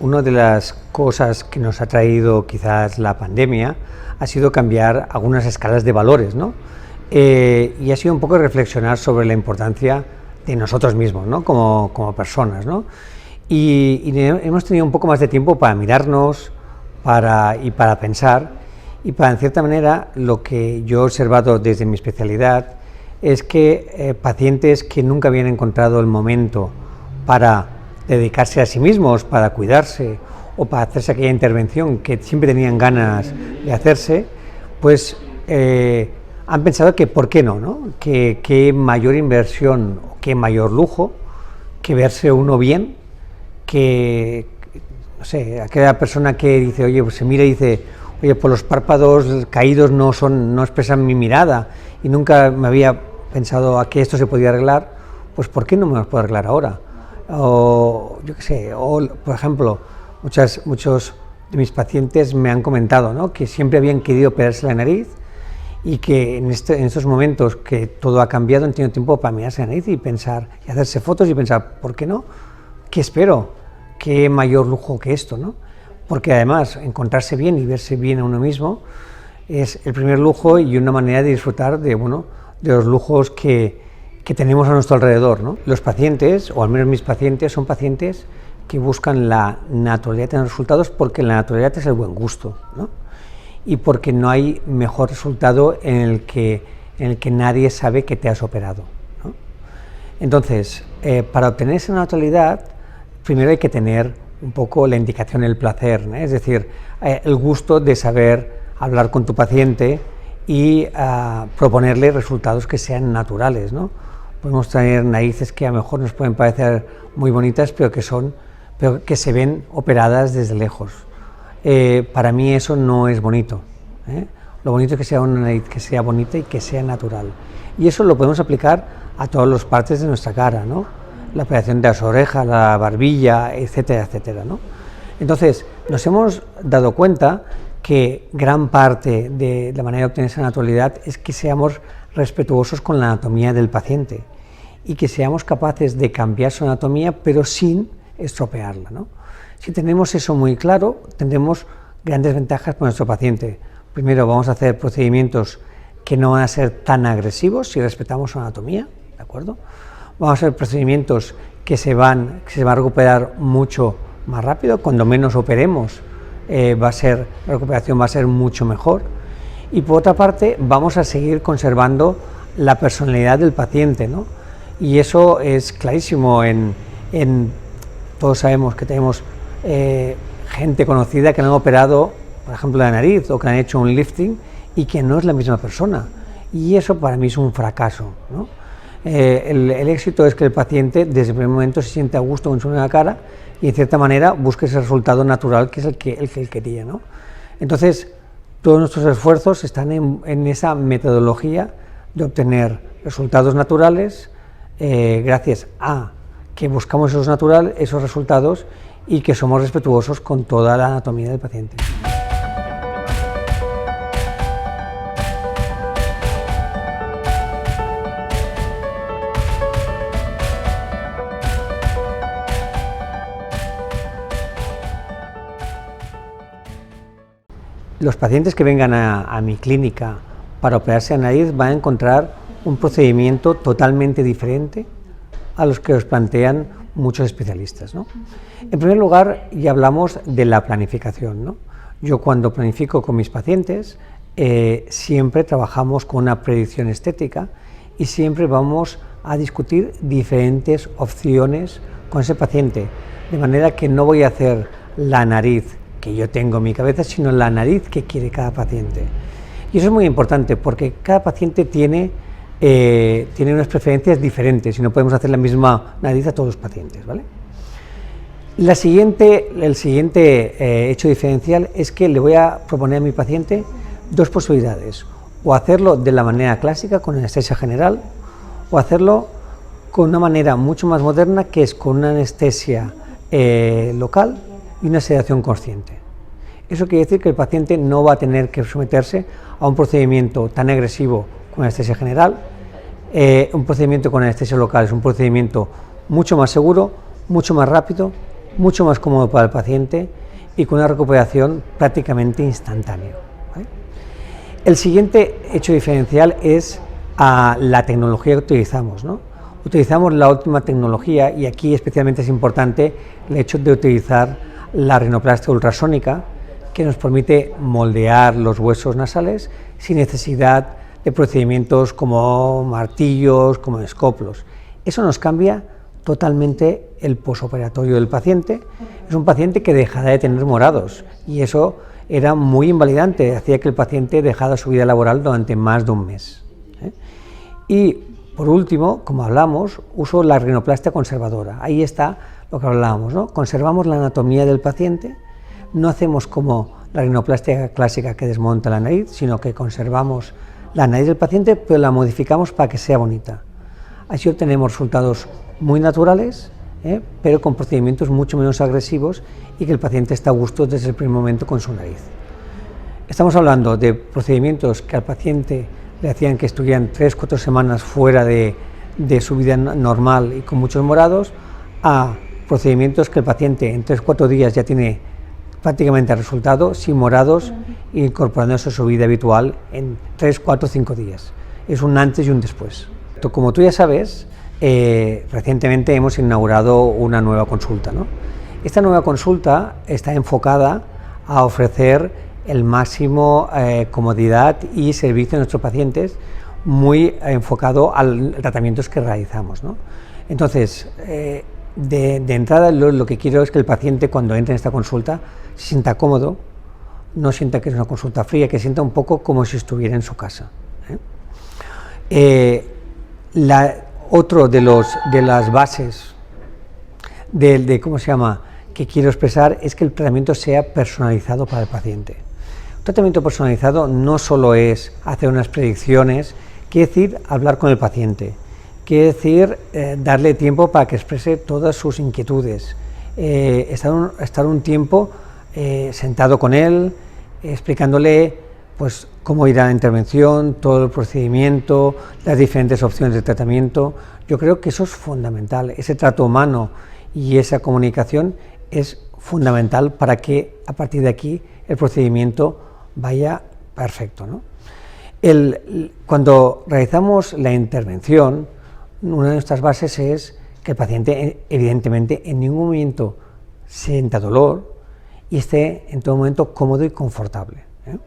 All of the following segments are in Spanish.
una de las cosas que nos ha traído quizás la pandemia ha sido cambiar algunas escalas de valores, ¿no? Y ha sido un poco reflexionar sobre la importancia de nosotros mismos, ¿no? como personas, ¿no? Y hemos tenido un poco más de tiempo para mirarnos y para pensar, y para, en cierta manera, lo que yo he observado desde mi especialidad es que pacientes que nunca habían encontrado el momento para dedicarse a sí mismos, para cuidarse o para hacerse aquella intervención que siempre tenían ganas de hacerse, pues han pensado que ¿por qué no? ¿No? Que mayor inversión, qué mayor lujo que verse uno bien, que, no sé, aquella persona que dice, oye, pues se mira y dice, oye, pues los párpados caídos no expresan mi mirada y nunca me había pensado a que esto se podía arreglar, pues ¿por qué no me lo puedo arreglar ahora? O yo qué sé, o por ejemplo, muchos de mis pacientes me han comentado, ¿no?, que siempre habían querido operarse la nariz y que en estos momentos que todo ha cambiado han tenido tiempo para mirarse la nariz y pensar, y hacerse fotos y pensar, ¿por qué no? ¿Qué espero? ¿Qué mayor lujo que esto, ¿no? Porque además encontrarse bien y verse bien a uno mismo es el primer lujo y una manera de disfrutar de los lujos que tenemos a nuestro alrededor, ¿no? Los pacientes, o al menos mis pacientes, son pacientes que buscan la naturalidad en los resultados porque la naturalidad es el buen gusto, ¿no? Y porque no hay mejor resultado en el que nadie sabe que te has operado, ¿no? Entonces, para obtener esa naturalidad, primero hay que tener un poco la indicación del placer, ¿no? Es decir, el gusto de saber hablar con tu paciente y proponerle resultados que sean naturales, ¿no? Podemos tener narices que a lo mejor nos pueden parecer muy bonitas, pero que se ven operadas desde lejos. Para mí eso no es bonito, ¿eh? Lo bonito es que sea una nariz que sea bonita y que sea natural. Y eso lo podemos aplicar a todas las partes de nuestra cara, ¿no? La operación de las orejas, la barbilla, etcétera, etcétera, ¿no? Entonces, nos hemos dado cuenta que gran parte de la manera de obtener esa naturalidad es que seamos respetuosos con la anatomía del paciente y que seamos capaces de cambiar su anatomía, pero sin estropearla, ¿no? Si tenemos eso muy claro, tendremos grandes ventajas para nuestro paciente. Primero, vamos a hacer procedimientos que no van a ser tan agresivos si respetamos su anatomía, ¿de acuerdo? Vamos a hacer procedimientos que se van a recuperar mucho más rápido. Cuando menos operemos, la recuperación va a ser mucho mejor. Y por otra parte, vamos a seguir conservando la personalidad del paciente, ¿no? Y eso es clarísimo. Todos sabemos que tenemos gente conocida que le han operado, por ejemplo, la nariz, o que le han hecho un lifting y que no es la misma persona. Y eso para mí es un fracaso, ¿no? El éxito es que el paciente desde el primer momento se siente a gusto con su nueva cara y en cierta manera busque ese resultado natural que es el que él quería, ¿no? Entonces, todos nuestros esfuerzos están en esa metodología de obtener resultados naturales gracias a que buscamos esos resultados y que somos respetuosos con toda la anatomía del paciente. Los pacientes que vengan a mi clínica para operarse la nariz van a encontrar un procedimiento totalmente diferente a los que os plantean muchos especialistas, ¿no? En primer lugar, ya hablamos de la planificación, ¿no? Yo cuando planifico con mis pacientes siempre trabajamos con una predicción estética y siempre vamos a discutir diferentes opciones con ese paciente, de manera que no voy a hacer la nariz que yo tengo en mi cabeza, sino la nariz que quiere cada paciente. Y eso es muy importante porque cada paciente tiene unas preferencias diferentes y no podemos hacer la misma nariz a todos los pacientes, ¿vale? El siguiente hecho diferencial es que le voy a proponer a mi paciente dos posibilidades: o hacerlo de la manera clásica con anestesia general, o hacerlo con una manera mucho más moderna, que es con una anestesia local y una sedación consciente. Eso quiere decir que el paciente no va a tener que someterse a un procedimiento tan agresivo con anestesia general. Un procedimiento con anestesia local es un procedimiento mucho más seguro, mucho más rápido mucho más cómodo para el paciente y con una recuperación prácticamente instantánea, ¿vale? El siguiente hecho diferencial es la tecnología que utilizamos, ¿no? Utilizamos la última tecnología y aquí especialmente es importante el hecho de utilizar la rinoplastia ultrasónica, que nos permite moldear los huesos nasales sin necesidad de procedimientos como martillos, como escoplos. Eso nos cambia totalmente el posoperatorio del paciente. Es un paciente que dejará de tener morados y eso era muy invalidante, hacía que el paciente dejara su vida laboral durante más de un mes. Y por último, como hablamos, uso la rinoplastia conservadora. Ahí está lo que hablábamos, ¿no? Conservamos la anatomía del paciente, no hacemos como la rinoplastia clásica que desmonta la nariz, sino que conservamos la nariz del paciente, pero la modificamos para que sea bonita. Así obtenemos resultados muy naturales, pero con procedimientos mucho menos agresivos y que el paciente está a gusto desde el primer momento con su nariz. Estamos hablando de procedimientos que al paciente le hacían que estuvieran 3-4 semanas fuera de su vida normal y con muchos morados, a procedimientos que el paciente en 3-4 días ya tiene prácticamente el resultado, sin morados, incorporándose a su vida habitual en 3-4-5 días. Es un antes y un después. Como tú ya sabes, recientemente hemos inaugurado una nueva consulta, ¿no? Esta nueva consulta está enfocada a ofrecer el máximo comodidad y servicio a nuestros pacientes, muy enfocado a los tratamientos que realizamos, ¿no? Entonces, de entrada lo que quiero es que el paciente cuando entre en esta consulta se sienta cómodo, no sienta que es una consulta fría, que sienta un poco como si estuviera en su casa. Otro de las bases que quiero expresar es que el tratamiento sea personalizado para el paciente. Un tratamiento personalizado no solo es hacer unas predicciones, quiere decir hablar con el paciente, quiere decir darle tiempo para que exprese todas sus inquietudes, estar un tiempo sentado con él, explicándole pues cómo irá la intervención, todo el procedimiento, las diferentes opciones de tratamiento. Yo creo que eso es fundamental, ese trato humano y esa comunicación es fundamental para que a partir de aquí el procedimiento vaya perfecto, ¿no? Cuando realizamos la intervención, una de nuestras bases es que el paciente evidentemente en ningún momento sienta dolor y esté en todo momento cómodo y confortable, ¿eh?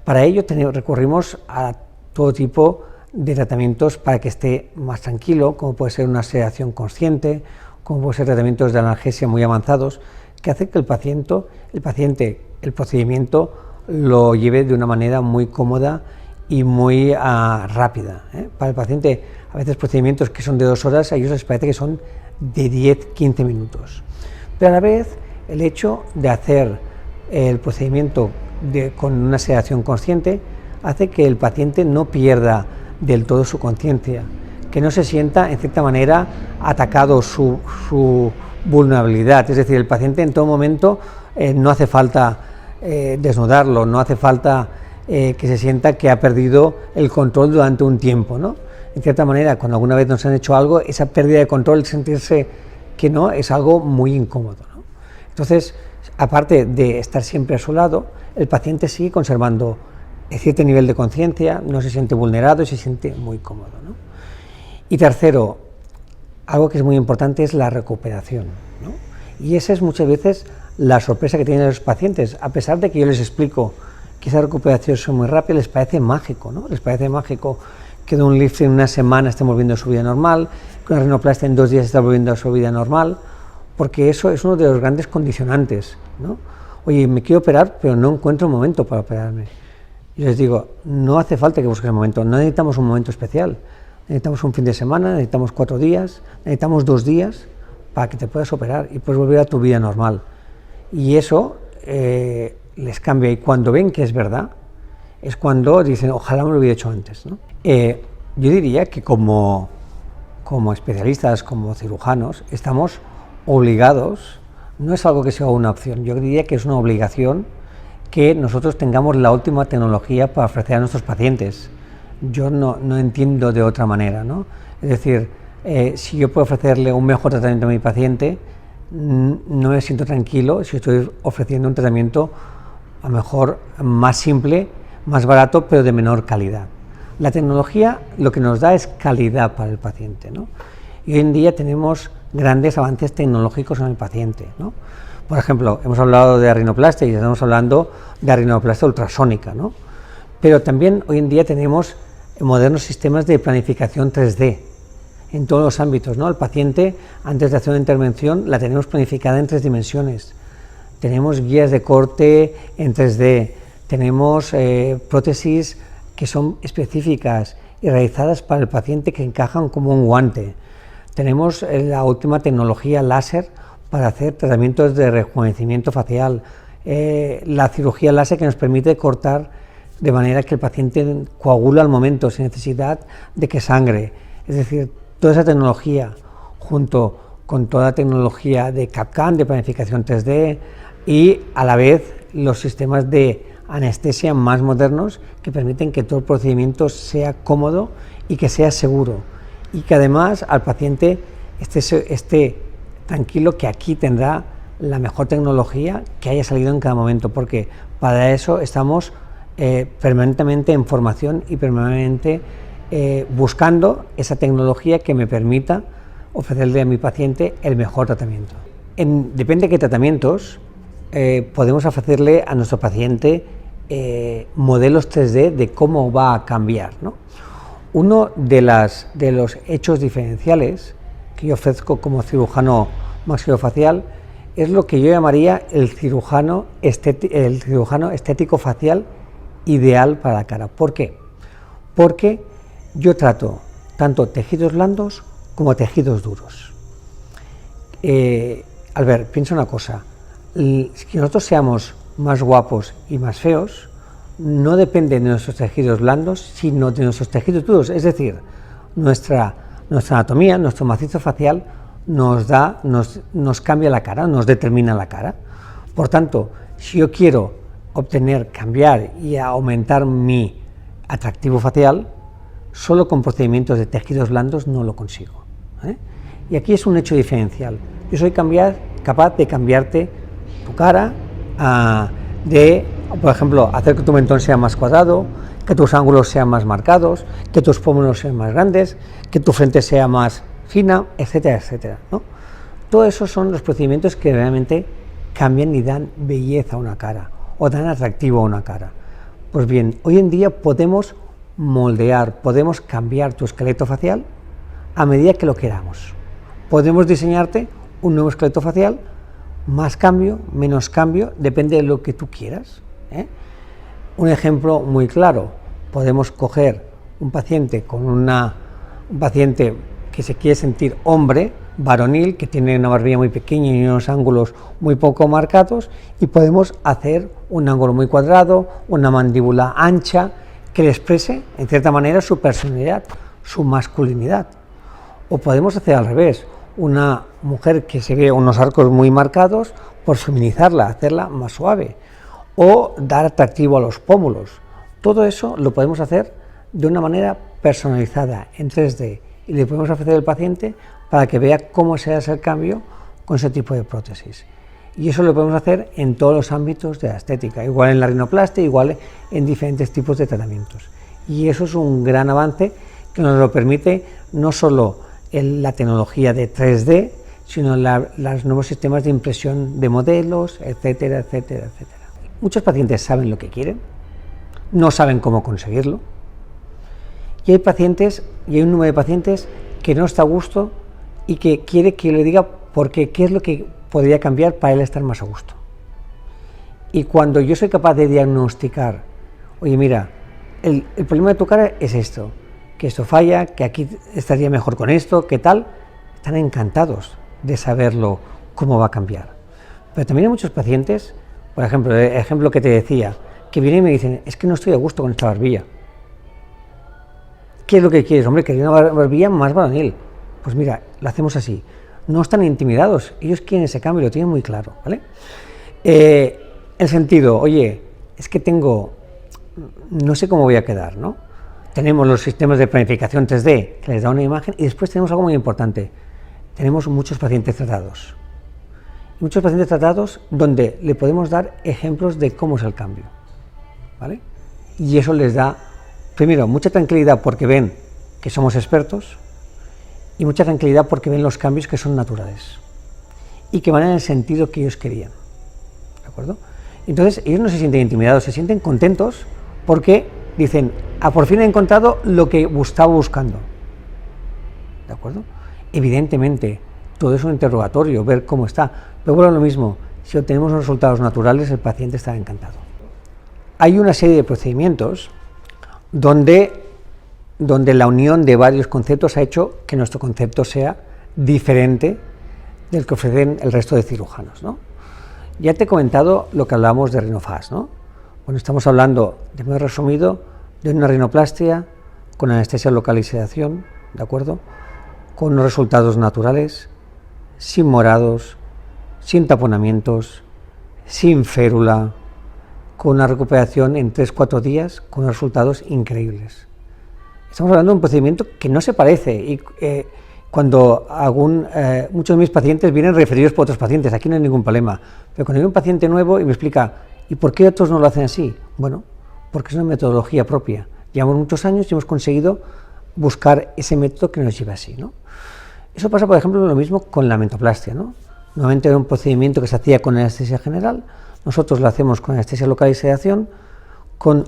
Para ello recurrimos a todo tipo de tratamientos para que esté más tranquilo, como puede ser una sedación consciente, como puede ser tratamientos de analgesia muy avanzados, que hace que el procedimiento lo lleve de una manera muy cómoda y muy rápida, ¿eh? Para el paciente, a veces procedimientos que son de 2 horas, a ellos les parece que son de 10-15 minutos. Pero a la vez, el hecho de hacer el procedimiento con una sedación consciente hace que el paciente no pierda del todo su conciencia, que no se sienta, en cierta manera, atacado su vulnerabilidad. Es decir, el paciente en todo momento no hace falta desnudarlo, no hace falta que se sienta que ha perdido el control durante un tiempo, ¿no? En cierta manera, cuando alguna vez nos han hecho algo, esa pérdida de control, sentirse que no, es algo muy incómodo, ¿no? Entonces, aparte de estar siempre a su lado, el paciente sigue conservando cierto nivel de conciencia, no se siente vulnerado y se siente muy cómodo, ¿no? Y tercero, algo que es muy importante es la recuperación, ¿no? Y esa es muchas veces la sorpresa que tienen los pacientes. A pesar de que yo les explico que esa recuperación es muy rápida, les parece mágico, ¿no? Les parece mágico que de un lifting en una semana estén volviendo a su vida normal, que una rinoplastia en 2 días está volviendo a su vida normal, porque eso es uno de los grandes condicionantes, ¿no? Oye, me quiero operar, pero no encuentro un momento para operarme. Y les digo, no hace falta que busques el momento, no necesitamos un momento especial, necesitamos un fin de semana, necesitamos 4 días, necesitamos 2 días para que te puedas operar y puedes volver a tu vida normal. Y eso les cambia, y cuando ven que es verdad, es cuando dicen, ojalá me lo hubiera hecho antes, ¿no? Yo diría que como especialistas, como cirujanos, estamos obligados, no es algo que sea una opción, yo diría que es una obligación que nosotros tengamos la última tecnología para ofrecer a nuestros pacientes. Yo no entiendo de otra manera, ¿no? Es decir, si yo puedo ofrecerle un mejor tratamiento a mi paciente, no me siento tranquilo si estoy ofreciendo un tratamiento a lo mejor más simple, más barato, pero de menor calidad. La tecnología lo que nos da es calidad para el paciente, ¿no? Y hoy en día tenemos grandes avances tecnológicos en el paciente, ¿no? Por ejemplo, hemos hablado de rinoplastia y estamos hablando de rinoplastia ultrasónica, ¿no? Pero también hoy en día tenemos modernos sistemas de planificación 3D en todos los ámbitos, ¿no? El paciente, antes de hacer una intervención, la tenemos planificada en 3 dimensiones. Tenemos guías de corte en 3D, tenemos prótesis que son específicas y realizadas para el paciente que encajan como un guante. Tenemos la última tecnología láser para hacer tratamientos de rejuvenecimiento facial, la cirugía láser que nos permite cortar de manera que el paciente coagula al momento sin necesidad de que sangre. Es decir, toda esa tecnología junto con toda la tecnología de CAD/CAM, de planificación 3D y a la vez los sistemas de anestesia más modernos que permiten que todo el procedimiento sea cómodo y que sea seguro y que además al paciente esté tranquilo que aquí tendrá la mejor tecnología que haya salido en cada momento, porque para eso estamos permanentemente en formación y permanentemente buscando esa tecnología que me permita ofrecerle a mi paciente el mejor tratamiento. Depende de qué tratamientos podemos ofrecerle a nuestro paciente modelos 3D de cómo va a cambiar, ¿no? Uno de los hechos diferenciales que yo ofrezco como cirujano maxilofacial es lo que yo llamaría el cirujano estético facial ideal para la cara. ¿Por qué? Porque yo trato tanto tejidos blandos como tejidos duros. Albert, piensa una cosa, si nosotros seamos más guapos y más feos, no depende de nuestros tejidos blandos, sino de nuestros tejidos duros, es decir, nuestra anatomía, nuestro macizo facial nos cambia la cara, nos determina la cara. Por tanto, si yo quiero cambiar y aumentar mi atractivo facial, solo con procedimientos de tejidos blandos no lo consigo, ¿eh? Y aquí es un hecho diferencial. Yo soy capaz de cambiarte tu cara, por ejemplo, hacer que tu mentón sea más cuadrado, que tus ángulos sean más marcados, que tus pómulos sean más grandes, que tu frente sea más fina, etcétera, etcétera, ¿no? Todos esos son los procedimientos que realmente cambian y dan belleza a una cara o dan atractivo a una cara. Pues bien, hoy en día podemos moldear, podemos cambiar tu esqueleto facial a medida que lo queramos. Podemos diseñarte un nuevo esqueleto facial, más cambio, menos cambio, depende de lo que tú quieras, ¿eh? Un ejemplo muy claro, podemos coger un paciente que se quiere sentir hombre, varonil, que tiene una barbilla muy pequeña y unos ángulos muy poco marcados, y podemos hacer un ángulo muy cuadrado, una mandíbula ancha, que le exprese, en cierta manera, su personalidad, su masculinidad. O podemos hacer al revés, una mujer que se ve unos arcos muy marcados, por feminizarla, hacerla más suave, o dar atractivo a los pómulos. Todo eso lo podemos hacer de una manera personalizada, en 3D, y le podemos ofrecer al paciente para que vea cómo se hace el cambio con ese tipo de prótesis. Y eso lo podemos hacer en todos los ámbitos de la estética, igual en la rinoplastia, igual en diferentes tipos de tratamientos. Y eso es un gran avance que nos lo permite no solo la tecnología de 3D, sino los nuevos sistemas de impresión de modelos, etcétera, etcétera, etcétera. Muchos pacientes saben lo que quieren, no saben cómo conseguirlo, y hay un número de pacientes que no está a gusto y que quiere que le diga qué es lo que podría cambiar para él estar más a gusto. Y cuando yo soy capaz de diagnosticar, oye, mira, el problema de tu cara es esto, que esto falla, que aquí estaría mejor con esto, ¿qué tal? Están encantados de saberlo, cómo va a cambiar. Pero también hay muchos pacientes, por ejemplo, el ejemplo que te decía, que vienen y me dicen, es que no estoy a gusto con esta barbilla. ¿Qué es lo que quieres? Hombre, quería una barbilla más varonil. Pues mira, lo hacemos así. No están intimidados, ellos quieren ese cambio, lo tienen muy claro, ¿vale? El sentido, oye, es que no sé cómo voy a quedar, ¿no? Tenemos los sistemas de planificación 3D que les da una imagen y después tenemos algo muy importante, tenemos muchos pacientes tratados. muchos pacientes tratados donde le podemos dar ejemplos de cómo es el cambio, ¿vale? Y eso les da, primero, mucha tranquilidad porque ven que somos expertos y mucha tranquilidad porque ven los cambios que son naturales y que van en el sentido que ellos querían, ¿de acuerdo? Entonces ellos no se sienten intimidados, se sienten contentos porque dicen, por fin he encontrado lo que estaba buscando, ¿de acuerdo? Evidentemente, todo es un interrogatorio, ver cómo está, pero bueno, lo mismo, si obtenemos unos resultados naturales, el paciente estará encantado. Hay una serie de procedimientos donde la unión de varios conceptos ha hecho que nuestro concepto sea diferente del que ofrecen el resto de cirujanos, ¿no? Ya te he comentado lo que hablábamos de rinofás, ¿no? Bueno, estamos hablando, de modo resumido, de una rinoplastia con anestesia local y sedación, ¿de acuerdo? Con unos resultados naturales, sin morados, sin taponamientos, sin férula, con una recuperación en 3-4 días, con unos resultados increíbles. Estamos hablando de un procedimiento que no se parece y cuando muchos de mis pacientes vienen referidos por otros pacientes, aquí no hay ningún problema, pero cuando hay un paciente nuevo y me explica, ¿y por qué otros no lo hacen así? Bueno, porque es una metodología propia. Llevamos muchos años y hemos conseguido buscar ese método que nos lleve así, ¿no? Eso pasa, por ejemplo, lo mismo con la mentoplastia, ¿no? Normalmente era un procedimiento que se hacía con anestesia general, nosotros lo hacemos con anestesia local y sedación,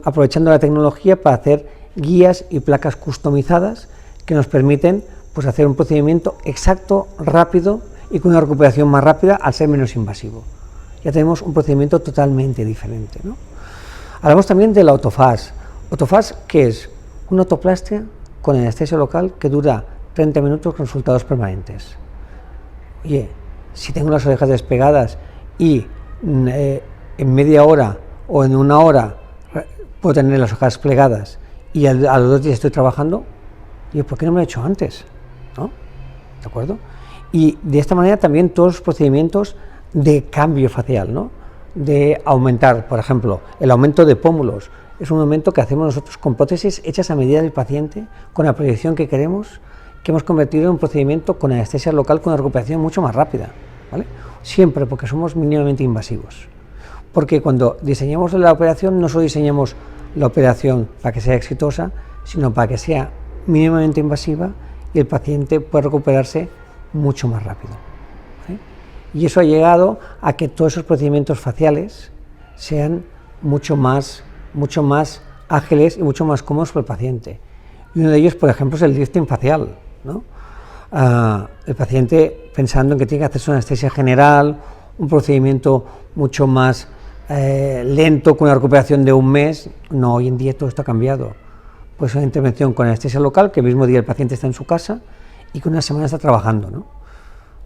aprovechando la tecnología para hacer guías y placas customizadas que nos permiten pues, hacer un procedimiento exacto, rápido y con una recuperación más rápida al ser menos invasivo. Ya tenemos un procedimiento totalmente diferente, ¿no? Hablamos también del autofás. Autofás, que es una autoplastia con anestesia local que dura 30 minutos con resultados permanentes. Oye, si tengo las orejas despegadas y en media hora o en una hora puedo tener las orejas plegadas y a los 2 días estoy trabajando, oye, ¿por qué no me lo he hecho antes? ¿No? ¿De acuerdo? Y de esta manera también todos los procedimientos de cambio facial, ¿no? De aumentar, por ejemplo, el aumento de pómulos. Es un aumento que hacemos nosotros con prótesis hechas a medida del paciente, con la proyección que queremos, que hemos convertido en un procedimiento con anestesia local con una recuperación mucho más rápida, ¿vale? Siempre porque somos mínimamente invasivos. Porque cuando diseñamos la operación, no solo diseñamos la operación para que sea exitosa, sino para que sea mínimamente invasiva y el paciente pueda recuperarse mucho más rápido, ¿vale? Y eso ha llegado a que todos esos procedimientos faciales sean mucho más ágiles y mucho más cómodos para el paciente. Y uno de ellos, por ejemplo, es el lifting facial, ¿no? El paciente pensando en que tiene que hacerse una anestesia general, un procedimiento mucho más lento, con una recuperación de 1 mes, no, hoy en día todo esto ha cambiado. Pues una intervención con anestesia local, que el mismo día el paciente está en su casa y que una semana está trabajando, ¿no?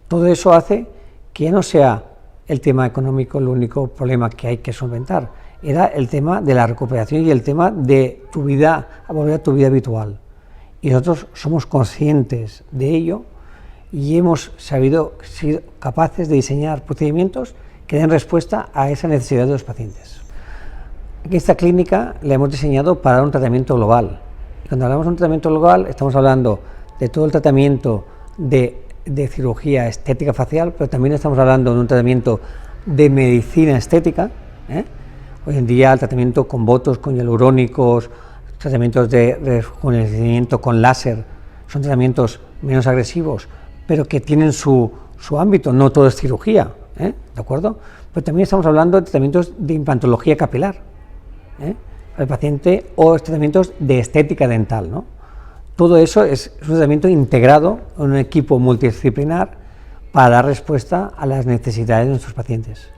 Todo eso hace que ya no sea el tema económico el único problema que hay que solventar, era el tema de la recuperación y el tema de tu vida, volver a tu vida habitual. Y nosotros somos conscientes de ello y hemos sido capaces de diseñar procedimientos que den respuesta a esa necesidad de los pacientes. Aquí esta clínica la hemos diseñado para un tratamiento global. Y cuando hablamos de un tratamiento global, estamos hablando de todo el tratamiento de cirugía estética facial, pero también estamos hablando de un tratamiento de medicina estética, ¿eh? Hoy en día el tratamiento con botox, con hialurónicos, tratamientos de rejuvenecimiento con láser, son tratamientos menos agresivos, pero que tienen su ámbito, no todo es cirugía, ¿eh? ¿De acuerdo? Pero también estamos hablando de tratamientos de implantología capilar, ¿eh? Para el paciente, o tratamientos de estética dental, ¿no? Todo eso es un tratamiento integrado en un equipo multidisciplinar para dar respuesta a las necesidades de nuestros pacientes.